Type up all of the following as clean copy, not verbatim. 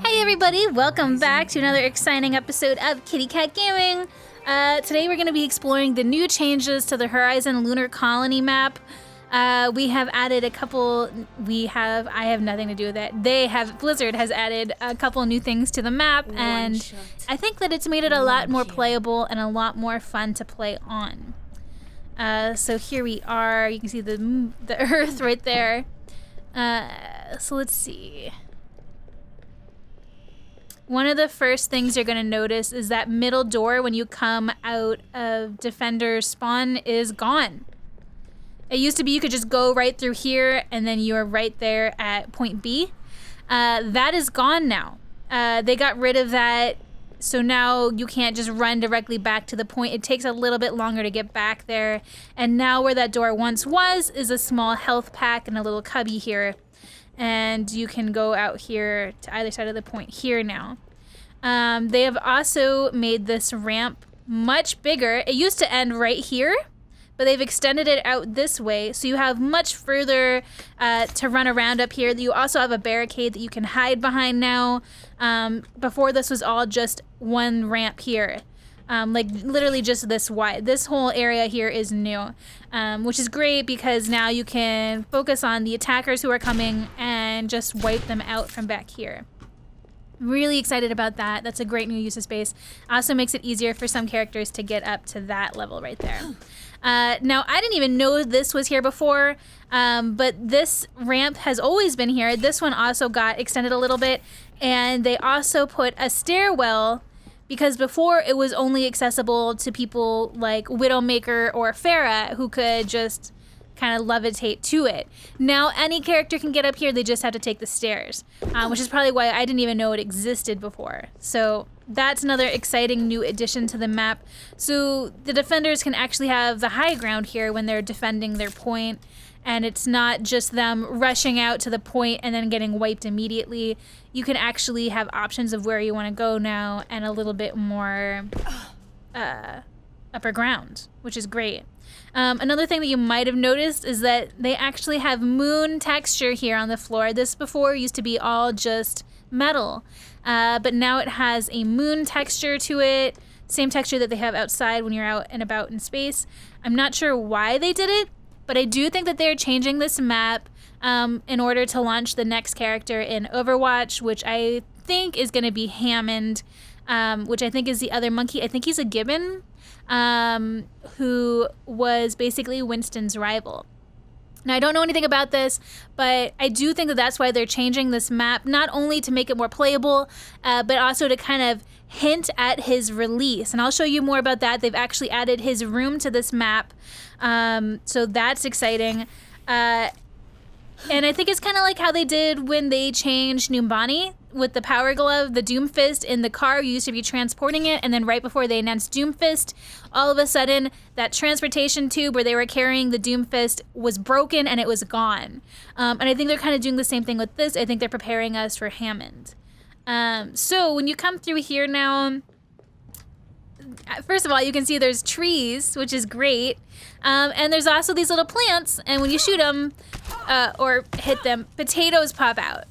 Hey everybody, welcome back to another exciting episode of KittyKatGaming. Today we're going to be exploring the new changes to the Horizon Lunar Colony map. We have added a couple, I have nothing to do with it. Blizzard has added a couple new things to the map, and I think that it's made it a lot more playable and a lot more fun to play on. So here we are, you can see the Earth right there. So let's see. One of the first things you're going to notice is that middle door when you come out of Defender's spawn is gone. It used to be you could just go right through here and then you're right there at point B. That is gone now. They got rid of that, so now you can't just run directly back to the point. It takes a little bit longer to get back there. And now where that door once was is a small health pack and a little cubby here. And you can go out here to either side of the point here now. They have also made this ramp much bigger. It used to end right here, but they've extended it out this way, so you have much further to run around up here. You also have a barricade that you can hide behind now. Before this was all just one ramp here. Like literally just this wide. This whole area here is new, which is great because now you can focus on the attackers who are coming and just wipe them out from back here. Really excited about that. That's a great new use of space. Also makes it easier for some characters to get up to that level right there. Now, I didn't even know this was here before, but this ramp has always been here. This one also got extended a little bit, and they also put a stairwell because before it was only accessible to people like Widowmaker or Farah who could just kind of levitate to it. Now any character can get up here, they just have to take the stairs, which is probably why I didn't even know it existed before. So that's another exciting new addition to the map. So the defenders can actually have the high ground here when they're defending their point, and it's not just them rushing out to the point and then getting wiped immediately. You can actually have options of where you want to go now and a little bit more upper ground, which is great. Another thing that you might have noticed is that they actually have moon texture here on the floor. This before used to be all just metal, but now it has a moon texture to it, same texture that they have outside when you're out and about in space. I'm not sure why they did it, but I do think that they're changing this map in order to launch the next character in Overwatch, which I think is going to be Hammond, which I think is the other monkey. I think he's a gibbon, who was basically Winston's rival. Now, I don't know anything about this, but I do think that that's why they're changing this map, not only to make it more playable, but also to kind of hint at his release. And I'll show you more about that. They've actually added his room to this map, so that's exciting. And I think it's kind of like how they did when they changed Numbani with the Power Glove, the Doomfist in the car. You used to be transporting it, and then right before they announced Doomfist, all of a sudden that transportation tube where they were carrying the Doomfist was broken and it was gone. And I think they're kind of doing the same thing with this. I think they're preparing us for Hammond. So when you come through here now, first of all, you can see there's trees, which is great. And there's also these little plants, and when you shoot them or hit them, potatoes pop out.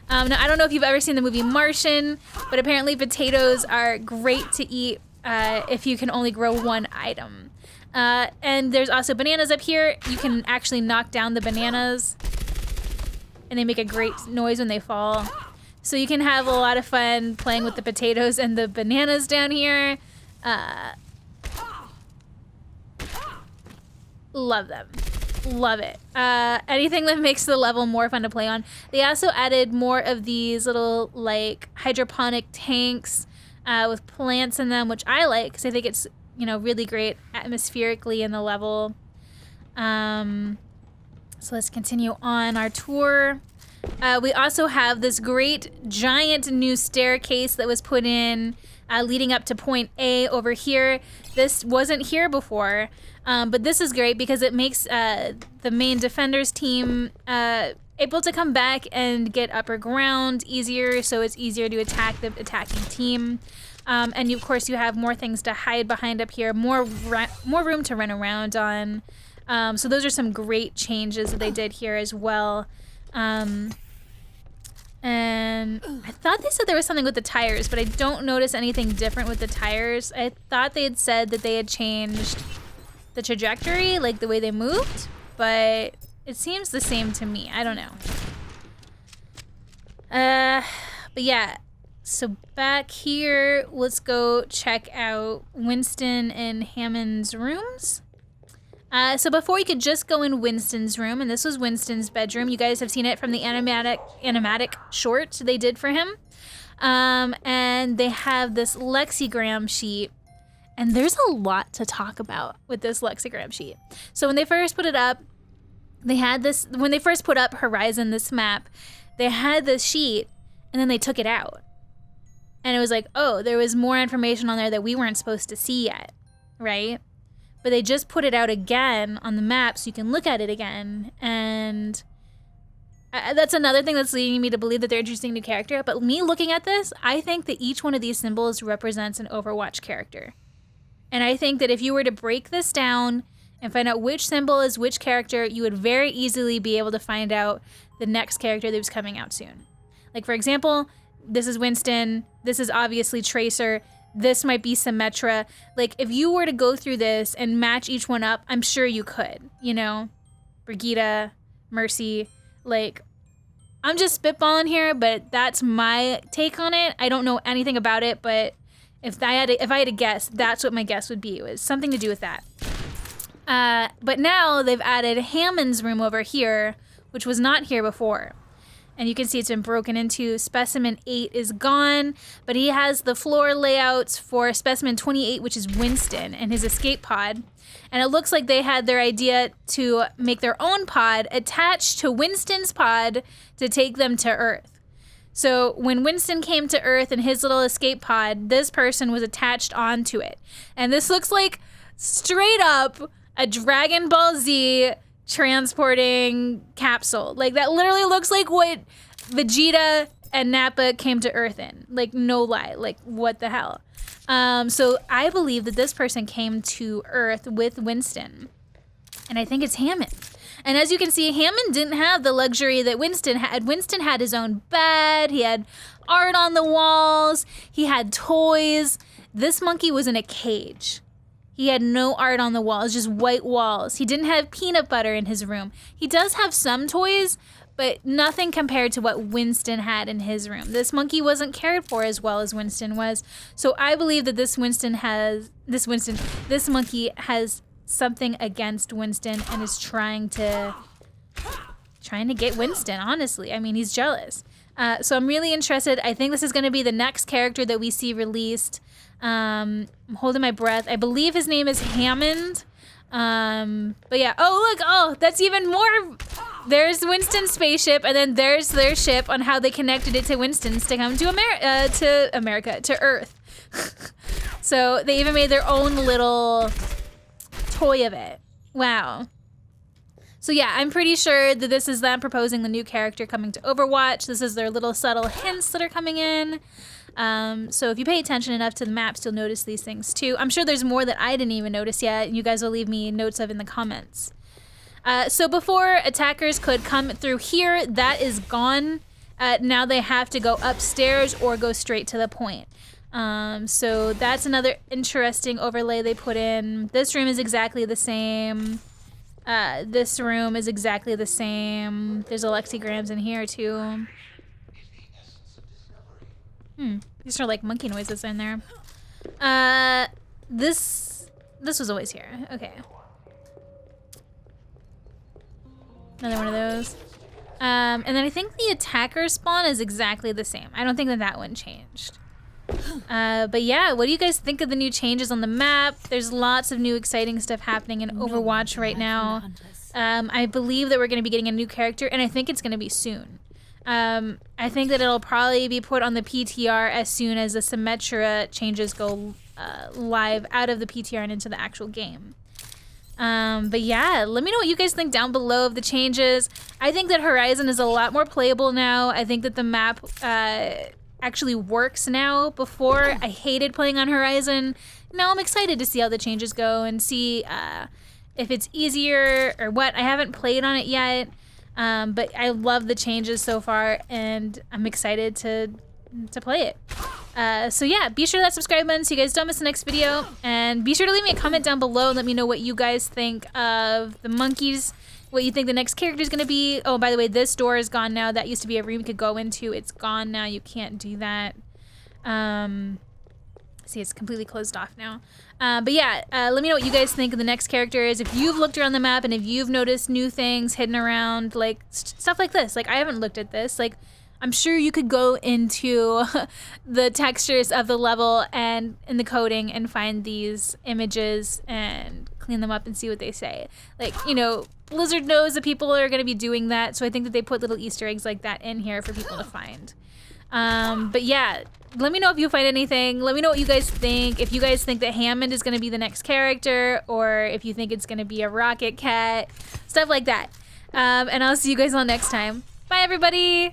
Now, I don't know if you've ever seen the movie Martian, but apparently potatoes are great to eat if you can only grow one item. And there's also bananas up here. You can actually knock down the bananas, and they make a great noise when they fall. So you can have a lot of fun playing with the potatoes and the bananas down here. Love them. Love it. Anything that makes the level more fun to play on. They also added more of these little like hydroponic tanks with plants in them, which I like because I think it's, you know, really great atmospherically in the level. So let's continue on our tour. We also have this great giant new staircase that was put in leading up to point A over here. This wasn't here before, but this is great because it makes the main defenders team able to come back and get upper ground easier, so it's easier to attack the attacking team. And of course you have more things to hide behind up here, more room to run around on. So those are some great changes that they did here as well. And thought they said there was something with the tires, but I don't notice anything different with the tires. I thought they had said that they had changed the trajectory, like the way they moved, but it seems the same to me. I don't know. But yeah, so back here, let's go check out Winston and Hammond's rooms. So before you could just go in Winston's room, and this was Winston's bedroom. You guys have seen it from the animatic short they did for him. And they have this lexigram sheet, and there's a lot to talk about with this lexigram sheet. So when they first put it up, they had this, when they first put up Horizon, this map, they had this sheet, and then they took it out. And it was like, oh, there was more information on there that we weren't supposed to see yet, right? But they just put it out again on the map so you can look at it again. And that's another thing that's leading me to believe that they're introducing a new character. But me looking at this, I think that each one of these symbols represents an Overwatch character. And I think that if you were to break this down and find out which symbol is which character, you would very easily be able to find out the next character that was coming out soon. Like, for example, this is Winston. This is obviously Tracer. This might be Symmetra. Like, if you were to go through this and match each one up, I'm sure you could, you know? Brigitte, Mercy, like, I'm just spitballing here, but that's my take on it. I don't know anything about it, but if I had to guess, that's what my guess would be. It was something to do with that. But now they've added Hammond's room over here, which was not here before. And you can see it's been broken into. Specimen 8 is gone, but he has the floor layouts for Specimen 28, which is Winston, and his escape pod. And it looks like they had their idea to make their own pod attached to Winston's pod to take them to Earth. So when Winston came to Earth in his little escape pod, this person was attached onto it. And this looks like straight up a Dragon Ball Z transporting capsule. Like, that literally looks like what Vegeta and Nappa came to Earth in. Like, no lie. Like, what the hell? So I believe that this person came to Earth with Winston. And I think it's Hammond. And as you can see, Hammond didn't have the luxury that Winston had. Winston had his own bed. He had art on the walls. He had toys. This monkey was in a cage. He had no art on the walls, just white walls. He didn't have peanut butter in his room. He does have some toys, but nothing compared to what Winston had in his room. This monkey wasn't cared for as well as Winston was. So I believe that this monkey has something against Winston and is trying to get Winston, honestly. I mean, he's jealous. So I'm really interested. I think this is going to be the next character that we see released. I'm holding my breath. I believe his name is Hammond. But yeah. Oh, look. Oh, that's even more. There's Winston's spaceship, and then there's their ship on how they connected it to Winston's to come to to Earth. So they even made their own little toy of it. Wow. So yeah, I'm pretty sure that this is them proposing the new character coming to Overwatch. This is their little subtle hints that are coming in. So if you pay attention enough to the maps, you'll notice these things too. I'm sure there's more that I didn't even notice yet, and you guys will leave me notes of in the comments. So before attackers could come through here, that is gone. Now they have to go upstairs or go straight to the point. So that's another interesting overlay they put in. This room is exactly the same. This room is exactly the same. There's Alexigrams in here too. These are like monkey noises in there. This was always here. Okay. Another one of those. And then I think the attacker spawn is exactly the same. I don't think that one changed. But yeah, what do you guys think of the new changes on the map? There's lots of new exciting stuff happening in Overwatch right now. I believe that we're going to be getting a new character, and I think it's going to be soon. I think that it'll probably be put on the PTR as soon as the Symmetra changes go live out of the PTR and into the actual game. But yeah, let me know what you guys think down below of the changes. I think that Horizon is a lot more playable now. I think that the map actually works now. Before, I hated playing on Horizon. Now I'm excited to see how the changes go and see if it's easier or what. I haven't played on it yet, but I love the changes so far, and I'm excited to to play it. So yeah, be sure to that subscribe button so you guys don't miss the next video, and be sure to leave me a comment down below and let me know what you guys think of the monkeys, what you think the next character is going to be. Oh, by the way, this door is gone now. That used to be a room you could go into. It's gone now. You can't do that. See, it's completely closed off now. But yeah, let me know what you guys think of the next character is. If you've looked around the map and if you've noticed new things hidden around, like stuff like this. Like, I haven't looked at this. Like, I'm sure you could go into the textures of the level and in the coding and find these images and clean them up and see what they say. Like, you know, Blizzard knows that people are going to be doing that, so I think that they put little Easter eggs like that in here for people to find. But yeah, let me know if you find anything. Let me know what you guys think. If you guys think that Hammond is going to be the next character, or if you think it's going to be a Rocket Cat, stuff like that. And I'll see you guys all next time. Bye, everybody!